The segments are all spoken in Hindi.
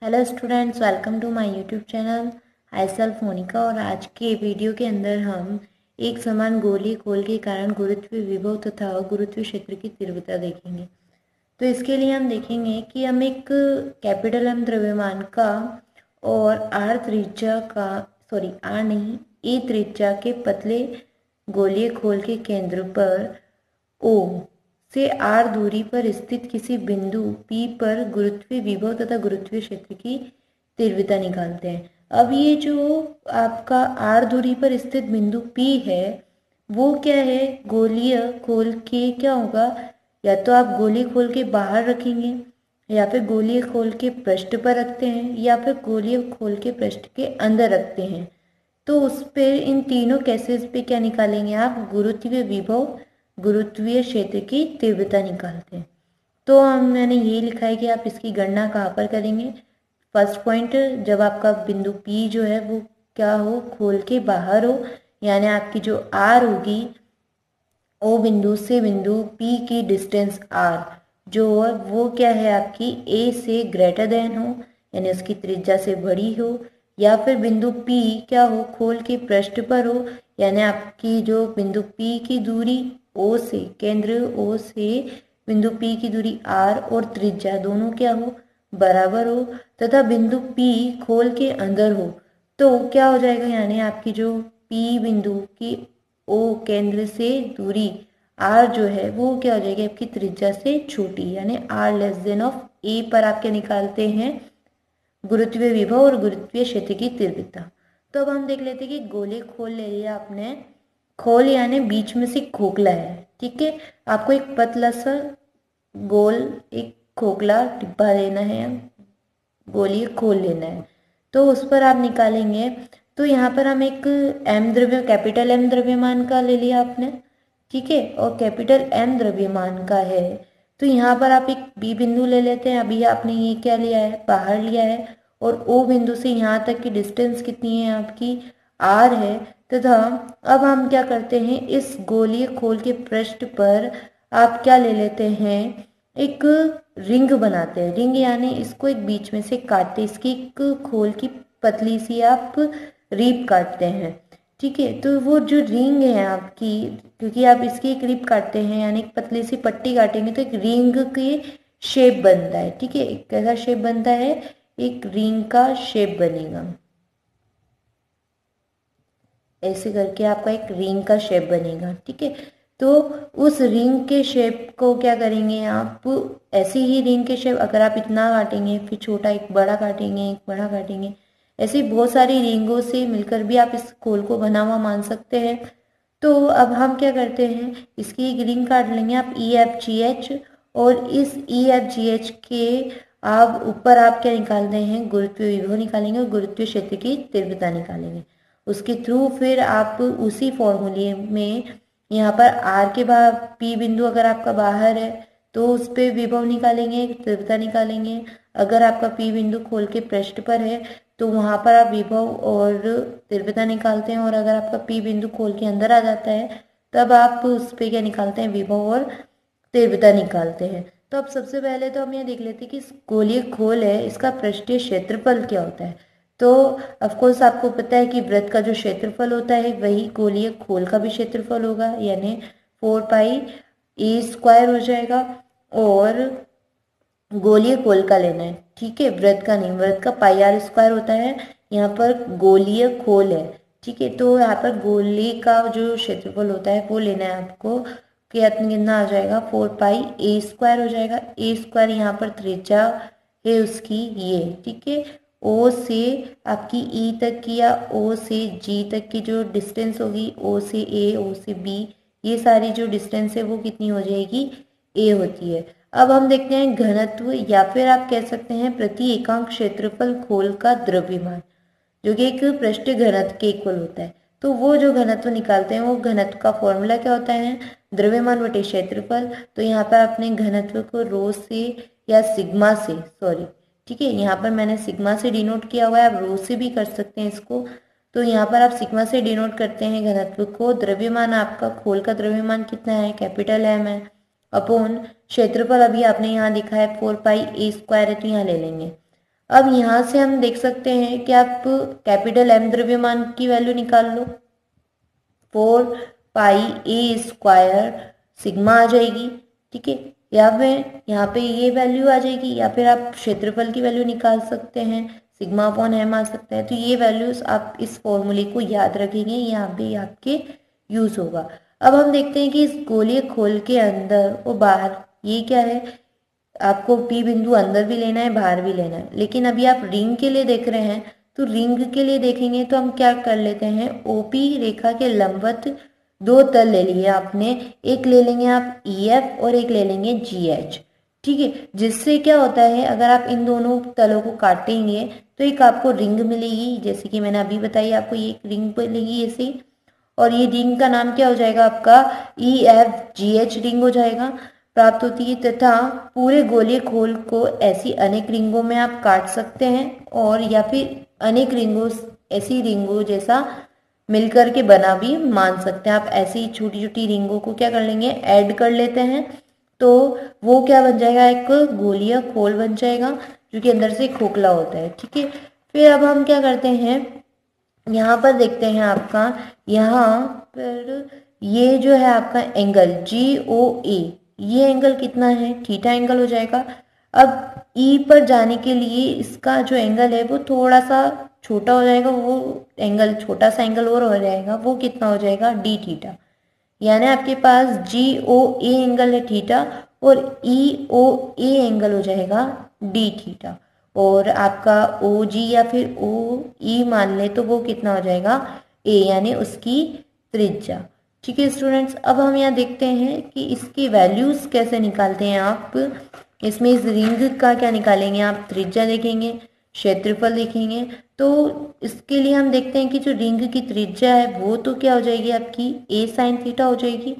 Hello students, welcome to my YouTube channel. I self Monica. और आज के वीडियो के अंदर हम एक समान गोलीय खोल के कारण गुरुत्व विभव तथा गुरुत्व क्षेत्र की तीव्रता देखेंगे। तो इसके लिए हम देखेंगे कि हम एक कैपिटल एम द्रव्यमान का और आर त्रिज्या का आर नहीं ए त्रिज्या के पतले गोलीय खोल के केंद्र पर ओ से आर दूरी पर स्थित किसी बिंदु P पर गुरुत्वीय विभव तथा गुरुत्वीय क्षेत्र की तीव्रता निकालते हैं। अब ये जो आपका आर दूरी पर स्थित बिंदु P है वो क्या है, गोलीय खोल के क्या होगा, या तो आप गोलीय खोल के बाहर रखेंगे या फिर गोलीय खोल के पृष्ठ पर रखते हैं या फिर गोलीय खोल के पृष्ठ के अंदर रखते हैं। तो उस पर इन तीनों केसेस पे क्या निकालेंगे आप, गुरुत्वीय विभव गुरुत्वीय क्षेत्र की तीव्रता निकालते हैं। तो मैंने ये लिखा है कि आप इसकी गणना कहाँ पर करेंगे। फर्स्ट पॉइंट, जब आपका बिंदु P जो है वो क्या हो, खोल के बाहर हो, यानी आपकी जो R होगी O बिंदु से बिंदु P की डिस्टेंस R जो है वो क्या है आपकी A से ग्रेटर देन हो, यानी उसकी त्रिज्या से बड़ी हो, या फिर बिंदु P क्या हो, खोल के पृष्ठ पर हो, यानी आपकी जो बिंदु P की दूरी O से, केंद्र O से बिंदु P की दूरी R और त्रिज्या दोनों क्या हो, बराबर हो, तथा बिंदु P खोल के अंदर हो। तो क्या हो जाएगा, यानी आपकी जो P बिंदु की O केंद्र से दूरी R जो है वो क्या हो जाएगी, आपकी त्रिज्या से छोटी, यानी R less than of A पर आप क्या निकालते हैं, गुरुत्वीय विभव और गुरुत्वीय क्षेत्र की तीव्रता। तो अब हम देख लेते हैं कि गोले खोल ले लिया आपने। खोल यानी बीच में से खोखला है, ठीक है। आपको एक पतला सा गोल एक खोखला डिब्बा लेना है, गोलीय खोल लेना है, तो उस पर आप निकालेंगे। तो यहाँ पर हम एक कैपिटल एम द्रव्यमान का ले लिया आपने, ठीक है, और कैपिटल एम द्रव्यमान का है। तो यहाँ पर आप एक बी बिंदु ले लेते हैं। अभी आपने ये क्या लिया है, बाहर लिया है, और ओ बिंदु से यहाँ तक की डिस्टेंस कितनी है आपकी, आर है। तथा अब हम क्या करते हैं, इस गोलीय खोल के पृष्ठ पर आप क्या ले लेते हैं, एक रिंग बनाते हैं। रिंग यानी इसको एक बीच में से काटते, इसकी एक खोल की पतली सी आप रीप काटते हैं, ठीक है। तो वो जो रिंग है आपकी, क्योंकि आप इसकी एक रिप काटते हैं यानी एक पतली सी पट्टी काटेंगे तो एक रिंग की शेप बनता है, ठीक है। एक कैसा शेप बनता है, एक रिंग का शेप बनेगा, ऐसे करके आपका एक रिंग का शेप बनेगा, ठीक है। तो उस रिंग के शेप को क्या करेंगे आप, ऐसी ही रिंग के शेप अगर आप इतना काटेंगे, फिर छोटा एक बड़ा काटेंगे, एक बड़ा काटेंगे, ऐसी बहुत सारी रिंगों से मिलकर भी आप इस खोल को बना हुआ मान सकते हैं। तो अब हम क्या करते हैं, इसकी एक रिंग काट लेंगे आप EFGH, और इस EFGH के आप ऊपर आप क्या निकालते हैं, गुरुत्वीय विभव निकालेंगे और गुरुत्वीय क्षेत्र की तीव्रता निकालेंगे। उसके थ्रू फिर आप उसी फॉर्मूले में यहाँ पर आर के बाद पी बिंदु अगर आपका बाहर है तो उस पर विभव निकालेंगे, तीव्रता निकालेंगे। अगर आपका पी बिंदु खोल के पृष्ठ पर है तो वहाँ पर आप विभव और तीव्रता निकालते हैं, और अगर आपका पी बिंदु खोल के अंदर आ जाता है तब आप उस पर क्या निकालते हैं, विभव और तीव्रता निकालते हैं। तो अब सबसे पहले तो हम ये देख लेते हैं कि इस गोलीय खोल है इसका पृष्ठीय क्षेत्रफल क्या होता है। तो ऑफकोर्स आपको पता है कि वृत्त का जो क्षेत्रफल होता है वही गोलीय खोल का भी क्षेत्रफल होगा, यानी 4πa² हो जाएगा। और गोलीय खोल का लेना है, ठीक है, वृत्त का नहीं, वृत्त का πr² होता है, यहाँ पर गोलीय खोल है, ठीक है। तो यहाँ पर गोली का जो क्षेत्रफल होता है वो लेना है आपको, कितना आ जाएगा, 4πa² हो जाएगा। a² यहाँ पर त्रिज्या है उसकी ये, ठीक है। ओ से आपकी ई तक की या ओ से जी तक की जो डिस्टेंस होगी, ओ से ए, ओ से बी, ये सारी जो डिस्टेंस है वो कितनी हो जाएगी, ए होती है। अब हम देखते हैं घनत्व, या फिर आप कह सकते हैं प्रति एकांक क्षेत्रफल खोल का द्रव्यमान, जो कि एक पृष्ठीय घनत्व के इक्वल होता है। तो वो जो घनत्व निकालते हैं वो घनत्व का फॉर्मूला क्या होता है, द्रव्यमान बटे क्षेत्रफल। तो यहाँ पर आपने घनत्व को रो से या सिग्मा से, ठीक है, यहाँ पर मैंने सिग्मा से डिनोट किया हुआ है, आप रो से भी कर सकते हैं इसको। तो यहाँ पर आप सिग्मा से डिनोट करते हैं घनत्व को। द्रव्यमान आपका खोल का द्रव्यमान कितना है, कैपिटल एम है, अपॉन क्षेत्रफल अभी आपने यहाँ लिखा है 4πa² है तो यहाँ ले लेंगे। अब यहाँ से हम देख सकते हैं कि आप कैपिटल एम द्रव्यमान की वैल्यू निकाल लो, 4πa² सिग्मा आ जाएगी, ठीक है। या फिर यहाँ पे ये वैल्यू आ जाएगी, या फिर आप क्षेत्रफल की वैल्यू निकाल सकते हैं, सिग्मा अपॉन एम आ सकता है। तो ये वैल्यूज आप इस फॉर्मूले को याद रखेंगे, यहाँ पे आपके यूज होगा। अब हम देखते हैं कि इस गोलीय खोल के अंदर और बाहर ये क्या है, आपको पी बिंदु अंदर भी लेना है, बाहर भी लेना है। लेकिन अभी आप रिंग के लिए देख रहे हैं, तो रिंग के लिए देखेंगे तो हम क्या कर लेते हैं, ओपी रेखा के लंबवत दो तल ले लिए आपने, एक ले लेंगे आप EF और एक ले लेंगे GH, ठीक है। जिससे क्या होता है, अगर आप इन दोनों तलों को काटेंगे तो एक आपको रिंग मिलेगी, जैसे कि मैंने अभी बताई आपको, ये एक रिंग मिलेगी ऐसे। और ये रिंग का नाम क्या हो जाएगा आपका, EFGH रिंग हो जाएगा, प्राप्त होती है। तथा पूरे गोलीय खोल को ऐसी अनेक रिंगों में आप काट सकते हैं, और या फिर अनेक रिंगों, ऐसी रिंगों जैसा मिलकर के बना भी मान सकते हैं आप। ऐसी छोटी छोटी रिंगों को क्या कर लेंगे, ऐड कर लेते हैं, तो वो क्या बन जाएगा, एक गोलीय खोल बन जाएगा, जो कि अंदर से खोखला होता है, ठीक है। फिर अब हम क्या करते हैं, यहाँ पर देखते हैं आपका, यहाँ पर ये जो है आपका एंगल GOA, ये एंगल कितना है, थीटा एंगल हो जाएगा। अब ई पर जाने के लिए इसका जो एंगल है वो थोड़ा सा छोटा हो जाएगा, वो एंगल छोटा सा एंगल और हो जाएगा, वो कितना हो जाएगा, D थीटा। यानी आपके पास GOA एंगल है थीटा, और EOA एंगल हो जाएगा D थीटा, और आपका OG या फिर OE मान ले तो वो कितना हो जाएगा, A, यानी उसकी त्रिज्या, ठीक है स्टूडेंट्स। अब हम यहाँ देखते हैं कि इसकी वैल्यूज कैसे निकालते हैं आप। इसमें इस रिंग का क्या निकालेंगे आप, त्रिज्या देखेंगे, क्षेत्रफल देखेंगे। तो इसके लिए हम देखते हैं कि जो रिंग की त्रिज्या है वो तो क्या हो जाएगी आपकी A sin थीटा हो जाएगी,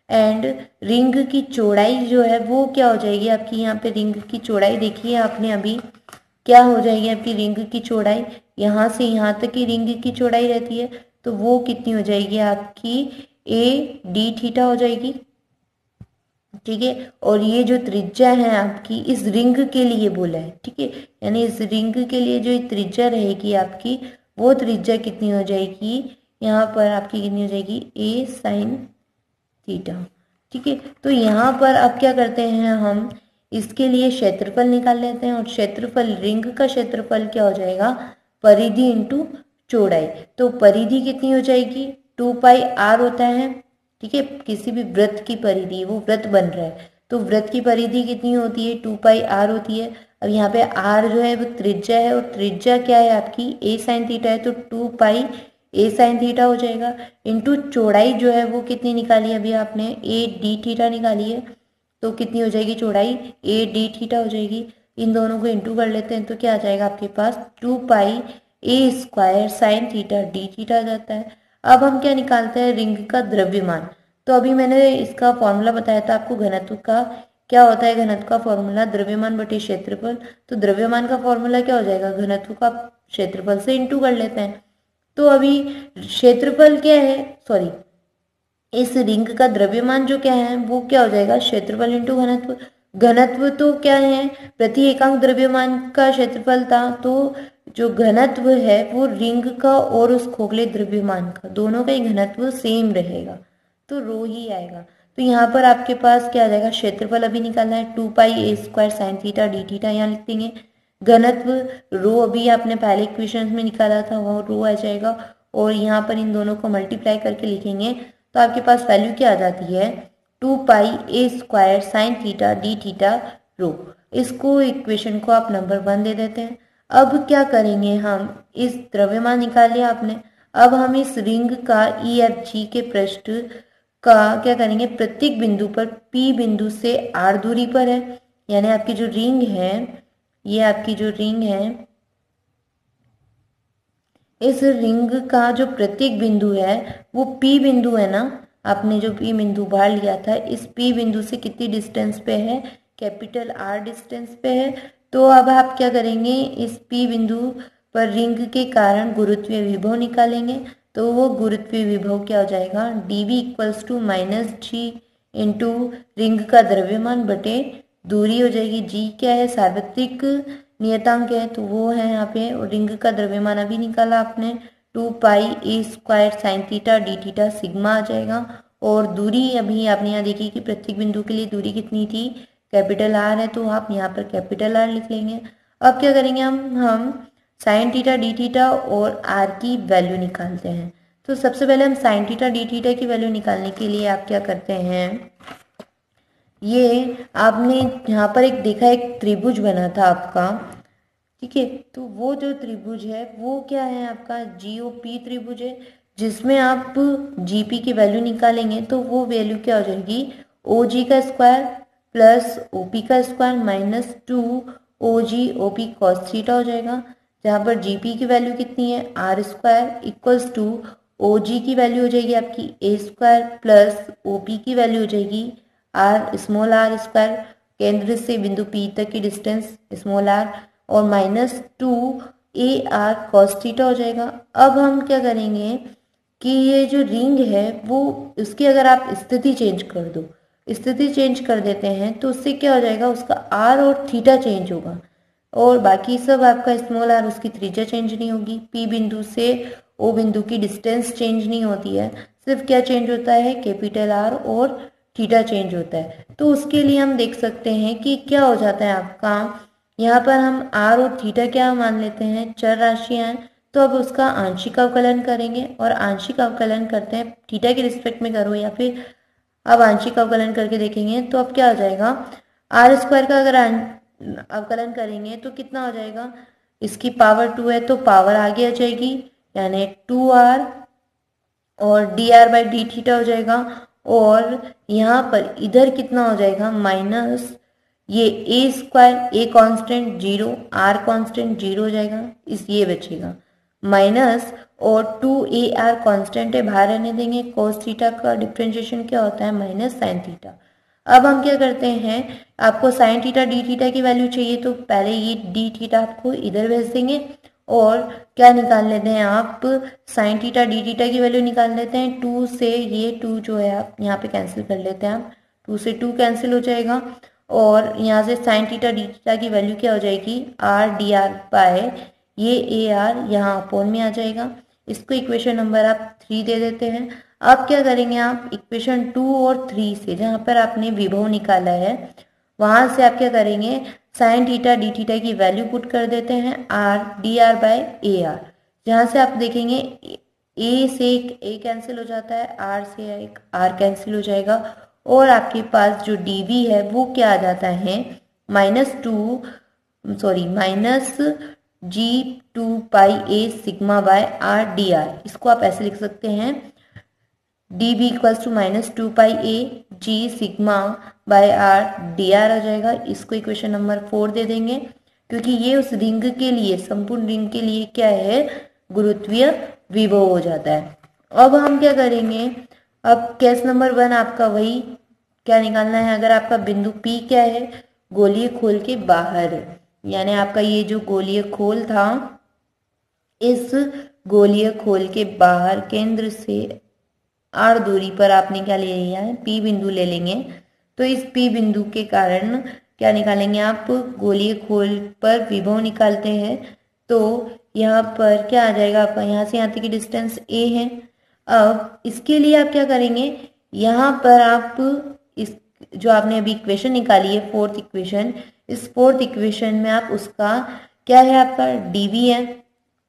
एंड रिंग की चौड़ाई जो है वो क्या हो जाएगी आपकी, यहाँ पे रिंग की चौड़ाई देखिए आपने अभी, क्या हो जाएगी आपकी रिंग की चौड़ाई, यहाँ से यहाँ तक की रिंग की चौड़ाई रहती है, तो वो कितनी हो जाएगी आपकी AD थीटा हो जाएगी, ठीक है। और ये जो त्रिज्या है आपकी इस रिंग के लिए बोला है, ठीक है, यानी इस रिंग के लिए जो त्रिज्या रहेगी आपकी, वो त्रिज्या कितनी हो जाएगी, यहाँ पर आपकी कितनी हो जाएगी, A sin थीटा, ठीक है। तो यहाँ पर अब क्या करते हैं, हम इसके लिए क्षेत्रफल निकाल लेते हैं, और क्षेत्रफल, रिंग का क्षेत्रफल क्या हो जाएगा, परिधि इंटू चौड़ाई। तो परिधि कितनी हो जाएगी, 2πr होता है, ठीक है। किसी भी वृत्त की परिधि, वो वृत्त बन रहा है तो वृत्त की परिधि कितनी होती है, 2πr होती है। अब यहाँ पे r जो है वो त्रिज्या है, और त्रिज्या क्या है आपकी A sin थीटा है, तो 2πA sin थीटा हो जाएगा, इंटू चौड़ाई जो है वो कितनी निकाली अभी आपने, AD थीटा निकाली है, तो कितनी हो जाएगी चौड़ाई, AD थीटा हो जाएगी। इन दोनों को इंटू कर लेते हैं तो क्या आ जाएगा आपके पास, 2πA² sin theta D theta आ जाता है। अब हम क्या निकालते हैं, रिंग का द्रव्यमान। तो अभी मैंने इसका फॉर्मूला बताया था आपको, घनत्व का क्या होता है, घनत्व का फॉर्मूला द्रव्यमान बटे क्षेत्रफल। तो द्रव्यमान का फॉर्मूला क्या हो जाएगा, घनत्व का क्षेत्रफल से इंटू कर लेते हैं। तो अभी क्षेत्रफल क्या है, सॉरी, इस रिंग का द्रव्यमान जो क्या है वो क्या हो जाएगा, क्षेत्रफल इंटू घनत्व। घनत्व तो क्या है, प्रति एकांक द्रव्यमान का क्षेत्रफल था, तो जो घनत्व है वो रिंग का और उस खोखले द्रव्यमान का, दोनों का ही घनत्व सेम रहेगा, तो रो ही आएगा। तो यहाँ पर आपके पास क्या आ जाएगा, क्षेत्रफल अभी निकालना है, 2πA² sin theta D theta यहाँ लिख देंगे। घनत्व रो अभी आपने पहले इक्वेशन में निकाला था, वो रो आ जाएगा, और यहाँ पर इन दोनों को मल्टीप्लाई करके लिखेंगे तो आपके पास वैल्यू क्या आ जाती है, 2πA² sin theta D theta रो। इसको इक्वेशन को आप नंबर 1 दे देते हैं। अब क्या करेंगे हम, इस द्रव्यमान निकाल लिया आपने, अब हम इस रिंग का EFG के पृष्ठ का क्या करेंगे, प्रत्येक बिंदु पर P बिंदु से R दूरी पर है, यानी आपकी जो रिंग है, ये आपकी जो रिंग है, इस रिंग का जो प्रत्येक बिंदु है वो P बिंदु है ना, आपने जो P बिंदु बाहर लिया था, इस P बिंदु से कितनी डिस्टेंस पे है, कैपिटल R डिस्टेंस पे है। तो अब आप क्या करेंगे, इस P बिंदु पर रिंग के कारण गुरुत्वीय विभव निकालेंगे। तो वो गुरुत्वीय विभव क्या हो जाएगा, dV = -g इंटू रिंग का द्रव्यमान बटे दूरी हो जाएगी, g क्या है, सार्वत्रिक नियतांक है तो वो है यहाँ पे, और रिंग का द्रव्यमान अभी निकाला आपने 2 pi A square sine theta D theta sigma आ जाएगा। और दूरी अभी आपने यहाँ देखी कि प्रत्येक बिंदु के लिए दूरी कितनी थी, कैपिटल आर है, तो आप यहाँ पर कैपिटल आर लिख लेंगे। अब क्या करेंगे हम साइन थीटा डी थीटा और आर की वैल्यू निकालते हैं। तो सबसे पहले हम साइन थीटा डी थीटा की वैल्यू निकालने के लिए आप क्या करते हैं, ये आपने यहाँ पर एक देखा, एक त्रिभुज बना था आपका, ठीक है। तो वो जो त्रिभुज है वो क्या है आपका, जीओपी त्रिभुज है, जिसमें आप जीपी की वैल्यू निकालेंगे तो वो वैल्यू क्या हो जाएगी, ओजी का स्क्वायर प्लस ओपी का स्क्वायर माइनस 2 ओजी ओपी कॉस थीटा हो जाएगा। जहाँ पर जीपी की वैल्यू कितनी है, आर स्क्वायर इक्वल्स टू ओजी की वैल्यू हो जाएगी आपकी ए स्क्वायर प्लस ओपी की वैल्यू हो जाएगी आर स्मॉल आर स्क्वायर, केंद्र से बिंदु पी तक की डिस्टेंस स्मॉल आर, और minus 2 A R cos theta हो जाएगा। अब हम क्या करेंगे कि ये जो रिंग है वो उसकी अगर आप स्थिति चेंज कर दो, स्थिति चेंज कर देते हैं तो उससे क्या हो जाएगा, उसका आर और थीटा चेंज होगा, और बाकी सब आपका स्मॉल आर, उसकी त्रिज्या चेंज नहीं होगी। पी बिंदु से ओ बिंदु की डिस्टेंस चेंज नहीं होती है, सिर्फ क्या चेंज होता है, कैपिटल आर और थीटा चेंज होता है। तो उसके लिए हम देख सकते हैं कि क्या हो जाता है आपका, यहाँ पर हम आर और थीटा क्या मान लेते हैं, चर राशियां हैं, तो अब उसका आंशिक अवकलन करेंगे, और आंशिक अवकलन करते हैं थीटा के रिस्पेक्ट में करो या फिर अब आंशिक अवकलन करके देखेंगे तो अब क्या हो जाएगा, आर स्क्वायर का अगर अवकलन करेंगे तो कितना हो जाएगा, इसकी पावर 2 है तो पावर आगे आ जाएगी, यानी 2r और D R by D theta हो जाएगा। और यहाँ पर इधर कितना हो जाएगा, माइनस ये A square, A constant 0, R constant 0 हो जाएगा, इस ये बचेगा माइनस, और 2ar कांस्टेंट है बाहर रहने देंगे, cos थीटा का डिफ्रेंशिएशन क्या होता है, माइनस साइन थीटा। अब हम क्या करते हैं, आपको साइन थीटा डी थीटा की वैल्यू चाहिए तो पहले ये डी थीटा आपको इधर भेज देंगे, और क्या निकाल लेते हैं आप, साइन थीटा डी थीटा की वैल्यू निकाल लेते हैं। 2 से ये 2 जो है आप यहाँ पे कैंसिल कर लेते हैं, आप 2 से 2 कैंसिल हो जाएगा, और यहाँ से साइन थीटा डी थीटा की वैल्यू क्या हो जाएगी, आर डी आर बाय ये ए आर यहाँ अपोन में आ जाएगा। इसको इक्वेशन नंबर आप 3 दे देते हैं। अब क्या करेंगे आप, इक्वेशन 2 और 3 से जहाँ पर आपने विभव निकाला है वहां से आप क्या करेंगे, साइन थीटा डी थीटा की वैल्यू पुट कर देते हैं, r D r by a r, जहाँ से आप देखेंगे ए से एक ए कैंसिल हो जाता है, आर से एक आर कैंसिल हो जाएगा, और आपके पास जो डी वी है वो क्या आ जाता है, minus G2 pi A sigma by R D R. इसको आप ऐसे लिख सकते हैं, D B equals to minus 2 pi A G sigma by R D R आ जाएगा। इसको इक्वेशन नंबर 4 दे देंगे, क्योंकि ये उस रिंग के लिए, संपूर्ण रिंग के लिए क्या है, गुरुत्वीय विभव हो जाता है। अब हम क्या करेंगे, अब केस नंबर 1 आपका वही क्या निकालना है, अगर आपका बिंदु P क्या है, गोलीय खोल के बाहर है, यानी आपका ये जो गोलीय खोल था, इस गोलीय खोल के बाहर केंद्र से आर दूरी पर आपने क्या ले लिया है, P बिंदु ले लेंगे। तो इस P बिंदु के कारण क्या निकालेंगे आप, गोलीय खोल पर विभव निकालते हैं, तो यहाँ पर क्या आ जाएगा आपका, यहाँ से यहाँ तक की डिस्टेंस a है। अब इसके लिए आप क्या करेंगे, यहाँ पर आप इस जो आपने अभी इक्वेशन निकाली है, फोर्थ इक्वेशन, इस फोर्थ इक्वेशन में आप उसका क्या है, आपका dv है,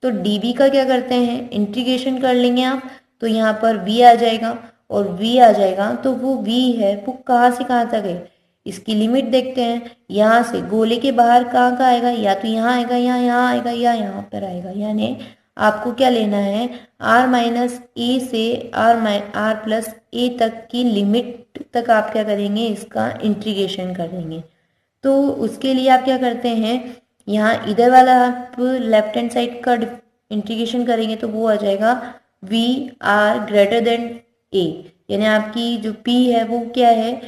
तो dv का क्या करते हैं, इंटीग्रेशन कर लेंगे आप, तो यहाँ पर v आ जाएगा, और v आ जाएगा तो वो v है वो कहाँ से कहाँ तक है, इसकी लिमिट देखते हैं, यहाँ से गोले के बाहर कहाँ का आएगा, या तो यहाँ आएगा या यहाँ आएगा या यहाँ पर आएगा, यानी आपको क्या लेना है, r माइनस ए से r प्लस ए तक की लिमिट तक आप क्या करेंगे, इसका इंटीग्रेशन कर देंगे। तो उसके लिए आप क्या करते हैं, यहाँ इधर वाला आप लेफ्ट हैंड साइड का इंटीग्रेशन करेंगे तो वो आ जाएगा वी आर ग्रेटर देन ए, यानी आपकी जो P है वो क्या है,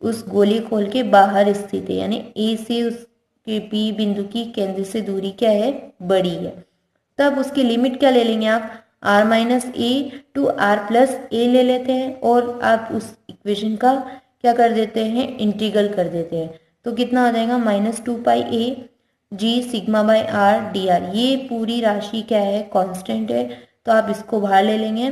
उस गोली खोल के बाहर स्थित है, यानी ए से उसके P बिंदु की केंद्र से दूरी क्या है, बड़ी है। तब उसकी लिमिट क्या ले लेंगे आप, r minus A to R plus A ले लेते हैं, और आप उस इक्वेशन का क्या कर देते हैं, इंटीग्रल कर देते हैं। तो कितना आ जाएगा, -2 pi A G sigma by R D R. ये पूरी राशि क्या है, कांस्टेंट है, तो आप इसको बाहर ले लेंगे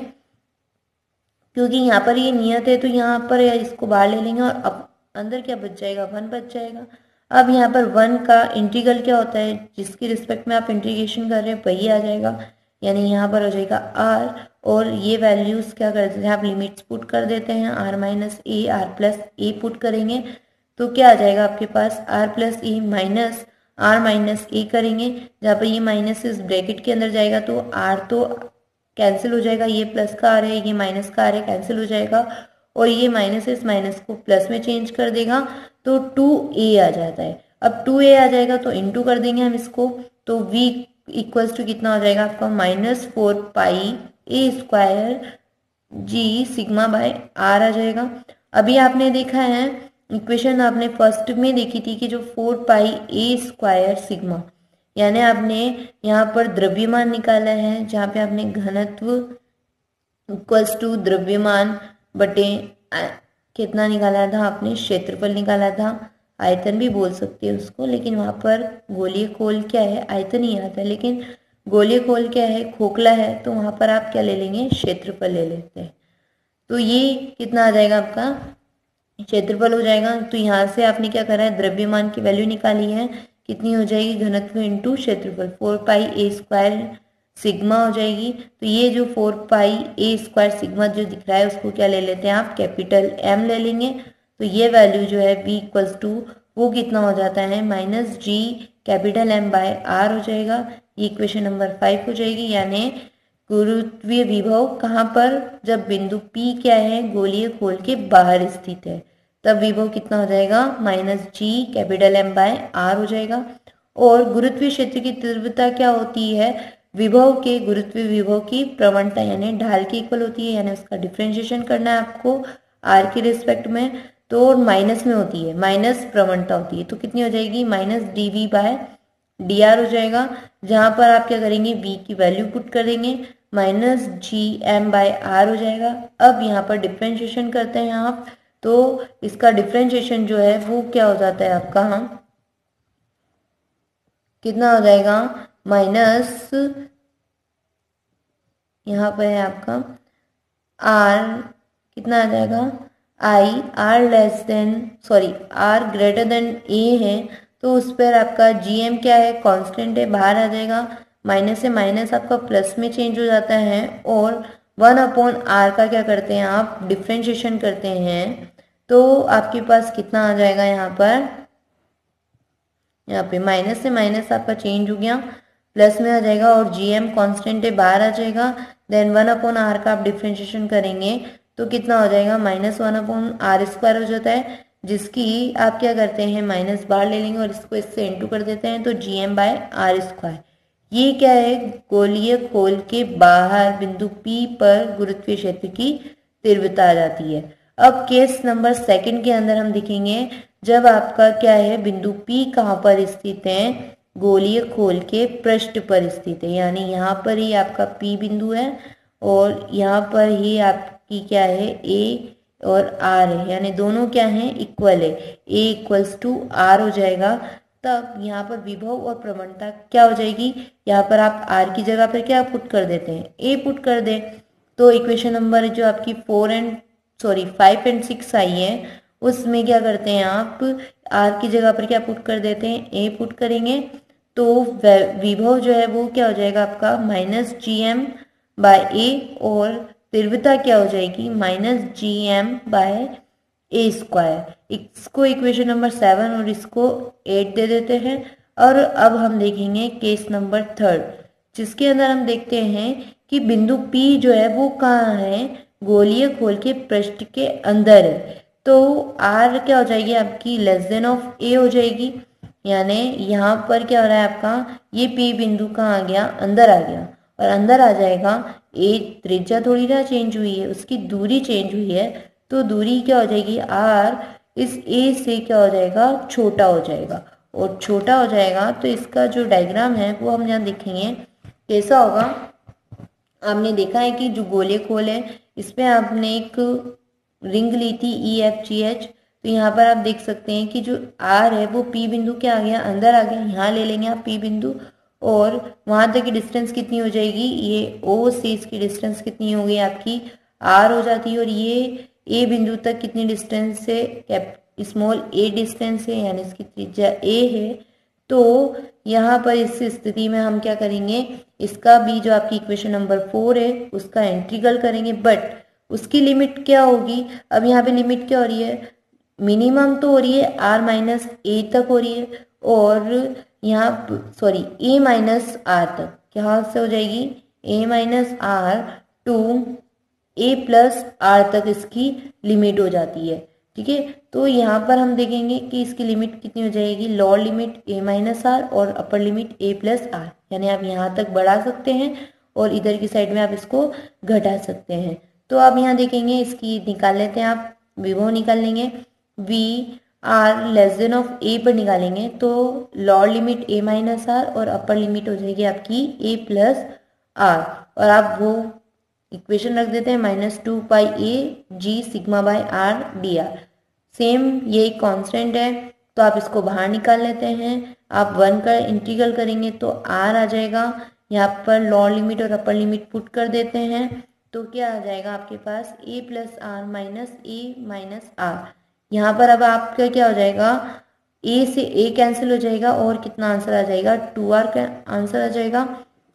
क्योंकि यहाँ पर ये नियत है, तो यहाँ पर इसको बाहर ले लेंगे और अब अंदर क्या बच जाएगा, 1 बच जाएगा। अब यहाँ पर 1 का इंटीग्रल क्या होता है, जिसकी रिस्पेक्ट में आप इंटीग्रेशन कर रहे हैं वही आ जाएगा, यानी यहाँ पर हो जाएगा r, और ये वैल्यूज क्या कर देते हैं आप, लिमिट्स पुट कर देते हैं, r minus A R plus A put करेंगे तो क्या आ जाएगा आपके पास, r प्लस ए माइनस r माइनस ए करेंगे, जहाँ पर ये माइनस इस ब्रैकेट के अंदर जाएगा तो r तो कैंसिल हो जाएगा, ये प्लस का आ रहा है, ये माइनस का आ रहा है, कैंसिल हो जाएगा, और ये माइनस इस माइनस को प्लस में चेंज कर देगा तो 2a आ जाता है। अब 2a आ जाएगा तो इनटू कर देंगे हम इसको, तो v इक्वल्स टू कितना हो जाएगा आपका, -4 pi A square G sigma by R आ जाएगा। अभी आपने देखा है इक्वेशन आपने फर्स्ट में देखी थी कि जो 4 पाई ए स्क्वायर सिग्मा, यानी आपने यहाँ पर द्रव्यमान निकाला है, जहाँ पे आपने घनत्व इक्वल्स टू द्रव्यमान बटे कितना निकाला था आपने, क्षेत्रफल निकाला था, आयतन भी बोल सकते हैं उसको, लेकिन वहाँ पर गोलीय खोल क्या है, आयतन ही आता है, लेकिन गोलीय खोल क्या है, खोखला है, तो वहाँ पर आप क्या ले लेंगे, क्षेत्रफल ले लेते हैं। तो ये कितना आ जाएगा आपका, क्षेत्रफल हो जाएगा। तो यहाँ से आपने क्या करा है, द्रव्यमान की वैल्यू निकाली है, कितनी हो जाएगी, घनत्व इंटू क्षेत्रफल, 4 पाई ए स्क्वायर सिग्मा हो जाएगी। तो ये जो 4 पाई ए स्क्वायर सिग्मा जो दिख रहा है उसको क्या ले लेते हैं आप, कैपिटल एम ले लेंगे। तो ये वैल्यू जो है v इक्वल्स टू वो कितना हो जाता है, minus G capital M by R हो जाएगा। ये इक्वेशन नंबर 5 हो जाएगी, यानी गुरुत्वीय विभव कहाँ पर, जब बिंदु P क्या है, गोलीय खोल के बाहर स्थित है, तब विभव कितना हो जाएगा, minus G capital M by R हो जाएगा। और गुरुत्वीय क्षेत्र की तीव्रता क्या होती है, विभव के गुरुत्वीय विभव की प्रवणता यानी ढाल की इक्वल होती है, यानी उसका डिफ्रेंशिएशन करना है आपको आर के रिस्पेक्ट में, तो माइनस में होती है, माइनस प्रवणता होती है, तो कितनी हो जाएगी, minus d v by d r हो जाएगा। जहां पर आप क्या करेंगे, v की वैल्यू पुट करेंगे, minus G M by R हो जाएगा। अब यहाँ पर डिफ्रेंशिएशन करते हैं आप, तो इसका डिफ्रेंशिएशन जो है वो क्या हो जाता है आपका, कितना हो जाएगा, माइनस यहाँ पर है आपका r कितना आ जाएगा, I R less than sorry R greater than A है, तो उस पर आपका gm क्या है, कांस्टेंट है, बाहर आ जाएगा, माइनस से माइनस आपका प्लस में चेंज हो जाता है, और 1/r का क्या करते हैं आप, डिफ्रेंशिएशन करते हैं, तो आपके पास कितना आ जाएगा, यहाँ पे माइनस से माइनस आपका चेंज हो गया, प्लस में आ जाएगा, और gm कांस्टेंट है, बाहर आ जाएगा, देन 1/r का आप डिफ्रेंशिएशन करेंगे तो कितना हो जाएगा, -1/r² हो जाता है, जिसकी आप क्या करते हैं, माइनस बाहर ले लेंगे और इसको इससे इंटू कर देते हैं, तो gm/r²। ये क्या है, गोलीय खोल के बाहर बिंदु P पर गुरुत्वीय क्षेत्र की तीव्रता आ जाती है। अब केस नंबर 2 के अंदर हम देखेंगे, जब आपका क्या है, बिंदु P कहाँ पर स्थित है, गोलीय खोल के पृष्ठ पर स्थित है, यानी यहाँ पर ही आपका P बिंदु है और यहाँ पर ही आपकी क्या है, A और R है, यानी दोनों क्या हैं, इक्वल है, A इक्वल्स टू R हो जाएगा। तब यहाँ पर विभव और प्रवणता क्या हो जाएगी, यहाँ पर आप R की जगह पर क्या पुट कर देते हैं, A पुट कर दें, तो इक्वेशन नंबर जो आपकी 5 एंड 6 आई है, उसमें क्या करते हैं आप, R की जगह पर क्या पुट कर देते हैं, A पुट करेंगे, तो विभव जो है वो क्या हो जाएगा आपका, -gm/a, और तीव्रता क्या हो जाएगी, -gm/a²। इसको इक्वेशन नंबर 7 और इसको 8 दे देते हैं। और अब हम देखेंगे केस नंबर 3, जिसके अंदर हम देखते हैं कि बिंदु P जो है वो कहाँ है, गोलीय खोल के पृष्ठ के अंदर है, तो R क्या हो जाएगी आपकी, a हो जाएगी, यानी यहाँ पर क्या हो रहा है आपका, ये P बिंदु कहाँ आ गया, अंदर आ गया, और अंदर आ जाएगा, A त्रिज्या थोड़ी ना चेंज हुई है, उसकी दूरी चेंज हुई है, तो दूरी क्या हो जाएगी, R इस A से क्या हो जाएगा, छोटा हो जाएगा, और छोटा हो जाएगा तो इसका जो डायग्राम है वो हम यहाँ देखेंगे कैसा होगा। आपने देखा है कि जो गोले खोल है, इस पे आपने एक रिंग ली थी EFGH, तो यहाँ पर आप देख सकते हैं कि जो आर है वो पी बिंदु क्या आ गया, अंदर आ गया। यहाँ ले लेंगे आप पी बिंदु और वहाँ तक की डिस्टेंस कितनी हो जाएगी, ये ओ से इसकी डिस्टेंस कितनी हो गई आपकी आर हो जाती है। और ये ए बिंदु तक कितनी डिस्टेंस से, स्मॉल ए डिस्टेंस है, यानी इसकी त्रिज्या ए है। तो यहाँ पर इस स्थिति में हम क्या करेंगे, इसका भी जो आपकी इक्वेशन नंबर 4 है उसका इंटीग्रल करेंगे, बट उसकी लिमिट क्या होगी। अब यहाँ पे लिमिट क्या हो रही है, मिनिमम तो हो रही है आर माइनस ए तक हो रही है, और यहाँ सॉरी ए माइनस आर तक, क्या से हो जाएगी, A minus R to A plus R तक इसकी लिमिट हो जाती है। ठीक है, तो यहाँ पर हम देखेंगे कि इसकी लिमिट कितनी हो जाएगी, lower limit A minus R और upper limit A plus R, यानी आप यहाँ तक बढ़ा सकते हैं और इधर की साइड में आप इसको घटा सकते हैं। तो आप यहाँ देखेंगे, इसकी निकाल लेते हैं, आप विभव निकाल लेंगे, V R less than of A पर निकालेंगे तो lower limit A minus R और अपर लिमिट हो जाएगी आपकी ए प्लस आर, और आप वो इक्वेशन रख देते हैं -2πa(g) sigma by R D R. Same ये एक कांस्टेंट है तो आप इसको बाहर निकाल लेते हैं, आप 1 का इंटीग्रल करेंगे तो आर आ जाएगा। यहाँ पर लोअर लिमिट और अपर लिमिट पुट कर देते हैं तो क्या आ जाएगा आपके पास, A plus R minus A minus R. यहाँ पर अब आपका क्या हो जाएगा, ए से ए कैंसिल हो जाएगा और कितना आंसर आ जाएगा, 2r का आंसर आ जाएगा।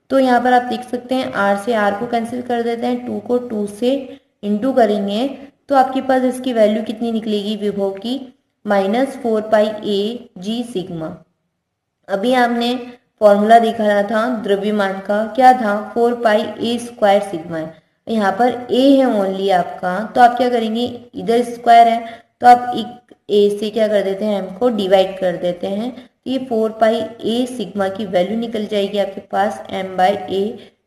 तो यहाँ पर आप देख सकते हैं r से r को कैंसिल कर देते हैं, 2 को 2 से इंटू करेंगे तो आपके पास इसकी वैल्यू कितनी निकलेगी विभव की, -4πa(g) सिग्मा। अभी आपने फॉर्मूला देखा रहा था द्रव्यमान का, क्या था, 4πa² सिग्मा है। यहाँ पर a है ओनली आपका, तो आप क्या करेंगे, इधर स्क्वायर है तो आप एक a से क्या कर देते हैं, m को डिवाइड कर देते हैं, तो ये 4πa सिग्मा की वैल्यू निकल जाएगी आपके पास m/a,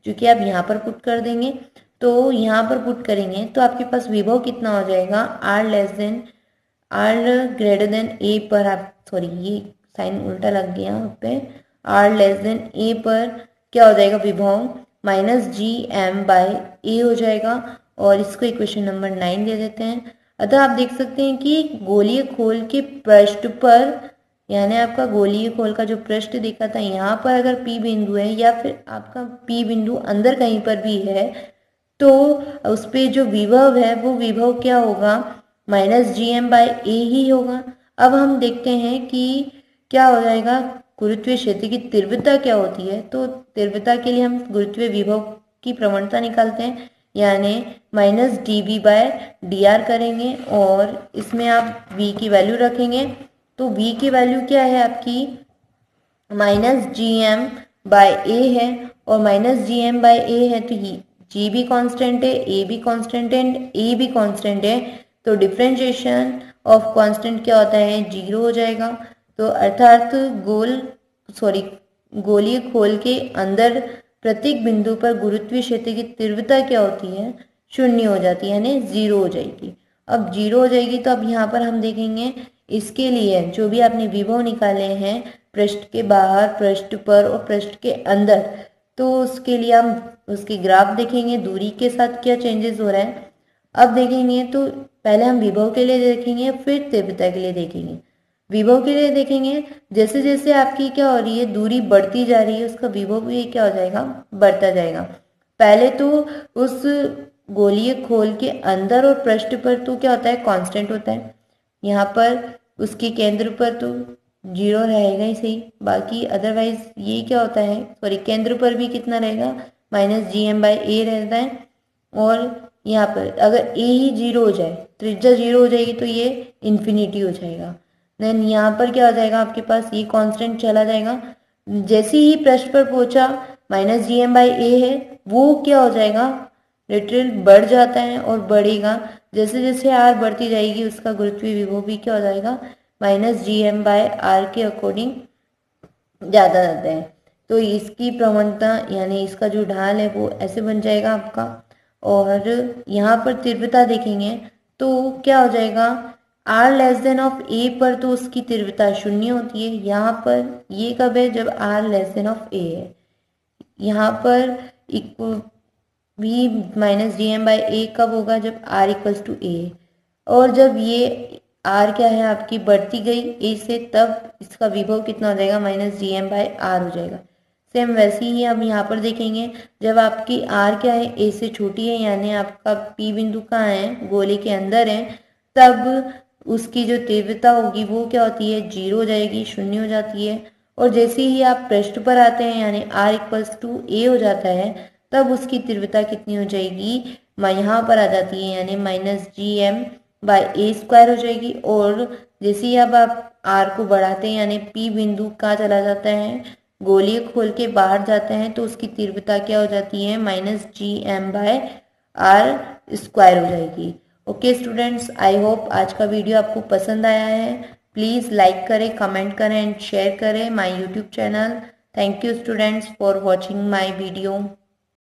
जो कि आप यहाँ पर पुट कर देंगे। तो यहाँ पर पुट करेंगे तो आपके पास विभव कितना हो जाएगा, r ग्रेटर देन a पर, आप सॉरी ये साइन उल्टा लग गया यहाँ पे, r लेस देन a पर क्या हो जाएगा विभव -gm/a हो जाएगा, और इसको इक्वेशन नंबर 9 दे देते हैं। अतः आप देख सकते हैं कि गोलीय खोल के पृष्ठ पर, यानी आपका गोलीय खोल का जो पृष्ठ देखा था यहाँ पर अगर P बिंदु है या फिर आपका P बिंदु अंदर कहीं पर भी है तो उस पे जो विभव है वो विभव क्या होगा, -gm/a ही होगा। अब हम देखते हैं कि क्या हो जाएगा, गुरुत्वीय क्षेत्र की तीव्रता क्या होती है। तो तीव्रता के लिए हम गुरुत्वीय विभव की प्रवणता निकालते हैं, यानी -dv/dr करेंगे और इसमें आप v की वैल्यू रखेंगे। तो v की वैल्यू क्या है आपकी, -gm/a है, और -gm/a है तो g भी कांस्टेंट है, a भी कांस्टेंट है, a भी कांस्टेंट है, तो डिफरेंशिएशन ऑफ कांस्टेंट क्या होता है, 0 हो जाएगा। तो अर्थात गोलीय खोल के अंदर प्रत्येक बिंदु पर गुरुत्वीय क्षेत्र की तीव्रता क्या होती है, 0 हो जाती है, यानी 0 हो जाएगी। अब 0 हो जाएगी तो अब यहाँ पर हम देखेंगे इसके लिए जो भी आपने विभव निकाले हैं पृष्ठ के बाहर, पृष्ठ पर और पृष्ठ के अंदर, तो उसके लिए हम उसके ग्राफ देखेंगे, दूरी के साथ क्या चेंजेस हो रहा है। अब देखेंगे तो पहले हम विभव के लिए देखेंगे, फिर तीव्रता के लिए देखेंगे। विभव के लिए देखेंगे, जैसे जैसे आपकी क्या हो रही है, दूरी बढ़ती जा रही है, उसका विभव भी क्या हो जाएगा, बढ़ता जाएगा। पहले तो उस गोलीय खोल के अंदर और पृष्ठ पर तो क्या होता है, कांस्टेंट होता है। यहाँ पर उसके केंद्र पर तो 0 रहेगा ही सही, बाकी अदरवाइज ये क्या होता है, सॉरी केंद्र पर भी कितना रहेगा, -gm/a रहता है। और यहाँ पर अगर a ही 0 हो जाए, त्रिज्या 0 हो जाएगी तो ये इन्फिनिटी हो जाएगा। देन यहाँ पर क्या हो जाएगा, आपके पास ये कांस्टेंट चला जाएगा। जैसे ही पृष्ठ पर पहुंचा -gm/a है, वो क्या हो जाएगा, लिटरल बढ़ जाता है और बढ़ेगा। जैसे जैसे r बढ़ती जाएगी उसका गुरुत्वीय विभव भी क्या हो जाएगा, -gm/r के अकॉर्डिंग ज़्यादा जाता है। तो इसकी प्रवणता यानी इसका जो ढाल है वो ऐसे बन जाएगा आपका। और यहाँ पर तीव्रता देखेंगे तो क्या हो जाएगा, r less than of a पर तो उसकी तीव्रता 0 होती है। यहाँ पर ये कब है, जब r less than of a है। यहाँ पर v -gm/a कब होगा, जब r = a है। और जब ये आर क्या है आपकी बढ़ती गई ए से, तब इसका विभव कितना हो जाएगा, minus G M by R हो जाएगा। सेम वैसे ही हम यहाँ पर देखेंगे, जब आपकी आर क्या है ए से छोटी है, यानी आपका पी बिंदु कहाँ है, गोले के अंदर है, तब उसकी जो तीव्रता होगी वो क्या होती है, जीरो हो जाएगी, शून्य हो जाती है। और जैसे ही आप पृष्ठ पर आते हैं यानी आर इक्वल्स टू ए हो जाता है, तब उसकी तीव्रता कितनी हो जाएगी, यहाँ पर आ जाती है, यानी minus G M by A square हो जाएगी। और जैसे ही अब आप आर को बढ़ाते हैं यानी पी बिंदु कहाँ चला जाता है, गोलीय खोल के बाहर जाते हैं, तो उसकी तीव्रता क्या हो जाती है, minus G M by R square हो जाएगी। ओके स्टूडेंट्स, आई होप आज का वीडियो आपको पसंद आया है। प्लीज़ लाइक करें, कमेंट करें एंड शेयर करें my YouTube channel. Thank you students for watching my video.